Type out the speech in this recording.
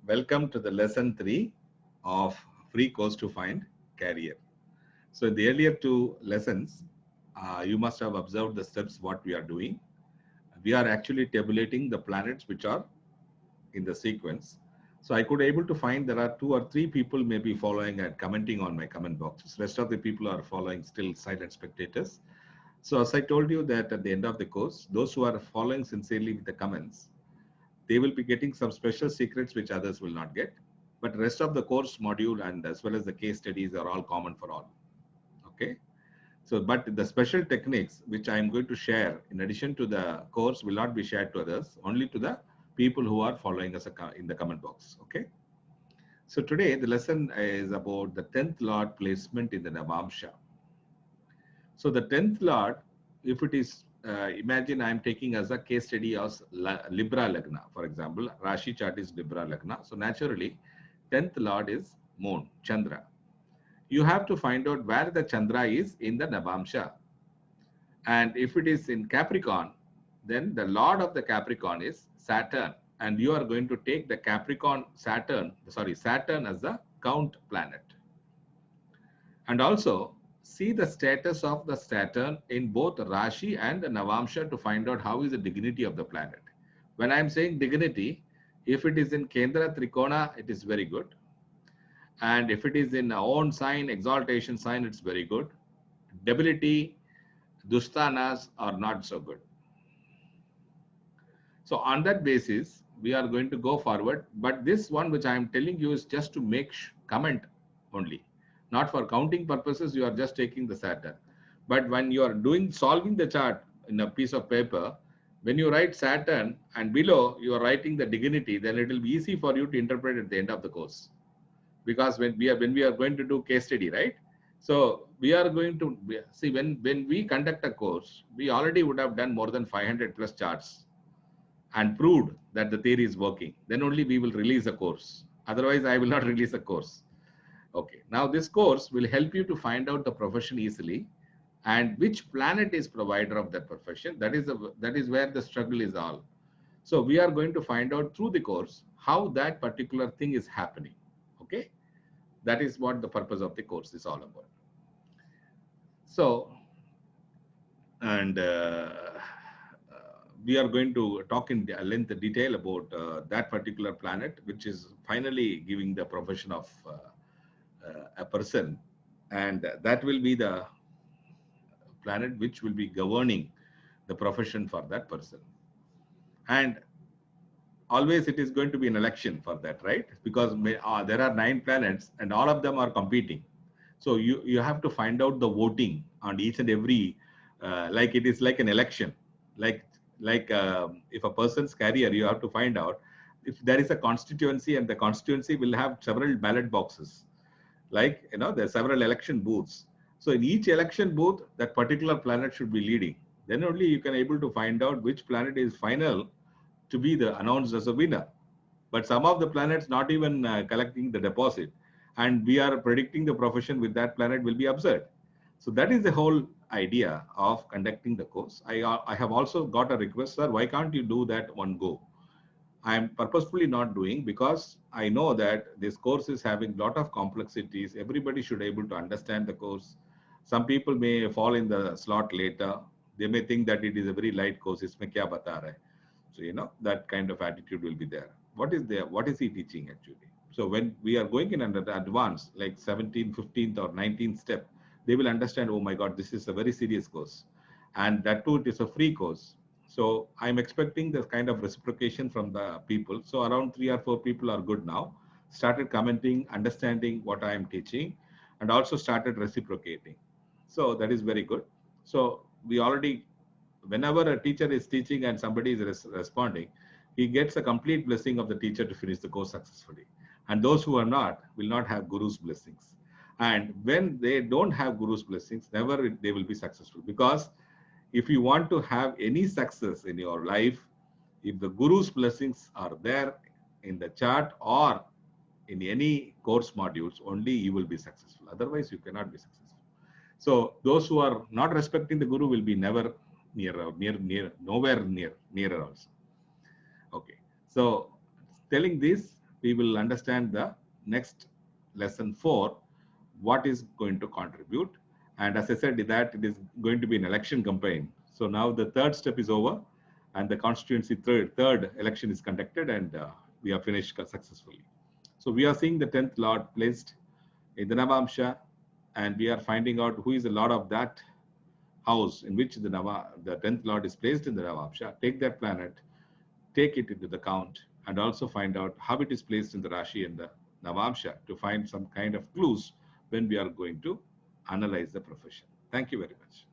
Welcome to the lesson 3 of Free Course to Find Career. So in the earlier two lessons, you must have observed the steps what we are doing. We are actually tabulating the planets which are in the sequence. So I could able to find there are 2 or 3 people maybe following and commenting on my comment boxes. Rest of the people are following still silent spectators. So as I told you that at the end of the course, those who are following sincerely with the comments, they will be getting some special secrets which others will not get. But rest of the course module and as well as the case studies are all common for all. Okay. So, but the special techniques which I am going to share in addition to the course will not be shared to others, only to the people who are following us in the comment box. Okay. So today the lesson is about the 10th Lord placement in the Navamsha. So the 10th Lord, if it is, imagine I am taking as a case study as Libra Lagna, for example, Rashi chart is Libra Lagna. So naturally, 10th Lord is Moon, Chandra. You have to find out where the Chandra is in the Navamsha. And if it is in Capricorn, then the Lord of the Capricorn is Saturn. And you are going to take the Saturn as the count planet. And also see the status of the Saturn in both Rashi and Navamsha to find out how is the dignity of the planet. When I am saying dignity, if it is in Kendra Trikona, it is very good. And if it is in own sign, exaltation sign, it's very good. Debility, Dustanas are not so good. So on that basis, we are going to go forward. But this one which I am telling you is just to make comment only. Not for counting purposes, you are just taking the Saturn. But when you are solving the chart in a piece of paper, when you write Saturn and below you are writing the dignity, then it will be easy for you to interpret at the end of the course. Because when we are going to do case study, right? So we are going to see when we conduct a course, we already would have done more than 500 plus charts and proved that the theory is working. Then only we will release a course. Otherwise, I will not release a course. Okay, now this course will help you to find out the profession easily and which planet is provider of that profession. That is where the struggle is all. So we are going to find out through the course how that particular thing is happening. Okay, that is what the purpose of the course is all about. So, and we are going to talk in length detail about that particular planet, which is finally giving the profession of a person, and that will be the planet which will be governing the profession for that person. And always it is going to be an election for that, right? Because there are 9 planets and all of them are competing. So you have to find out the voting on each and every, like it is like an election. Like if a person's career, you have to find out if there is a constituency and the constituency will have several ballot boxes. Like, there are several election booths. So in each election booth, that particular planet should be leading. Then only you can able to find out which planet is final to be announced as a winner. But some of the planets not even collecting the deposit, and we are predicting the profession with that planet will be absurd. So that is the whole idea of conducting the course. I have also got a request, sir, why can't you do that one go? I am purposefully not doing because I know that this course is having a lot of complexities. Everybody should be able to understand the course. Some people may fall in the slot later. They may think that it is a very light course. Isme kya bata raha hai? So, that kind of attitude will be there. What is there? What is he teaching actually? So when we are going in under the advanced, like 17th, 15th or 19th step, they will understand, oh my God, this is a very serious course. And that too, it is a free course. So I'm expecting this kind of reciprocation from the people. So around 3 or 4 people are good now. Started commenting, understanding what I am teaching, and also started reciprocating. So that is very good. So we already, whenever a teacher is teaching and somebody is responding, he gets a complete blessing of the teacher to finish the course successfully. And those who are not will not have Guru's blessings. And when they don't have Guru's blessings, never they will be successful. Because if you want to have any success in your life, if the Guru's blessings are there in the chart or in any course modules, only you will be successful. Otherwise, you cannot be successful. So those who are not respecting the Guru will be never nowhere nearer also. Okay. So telling this, we will understand the next lesson 4, what is going to contribute. And as I said, that it is going to be an election campaign. So now the third step is over, and the constituency third election is conducted, and we are finished successfully. So we are seeing the 10th Lord placed in the Navamsha, and we are finding out who is the Lord of that house in which the 10th Lord is placed in the Navamsha. Take that planet, take it into the count, and also find out how it is placed in the Rashi and the Navamsha to find some kind of clues when we are going to analyze the profession. Thank you very much.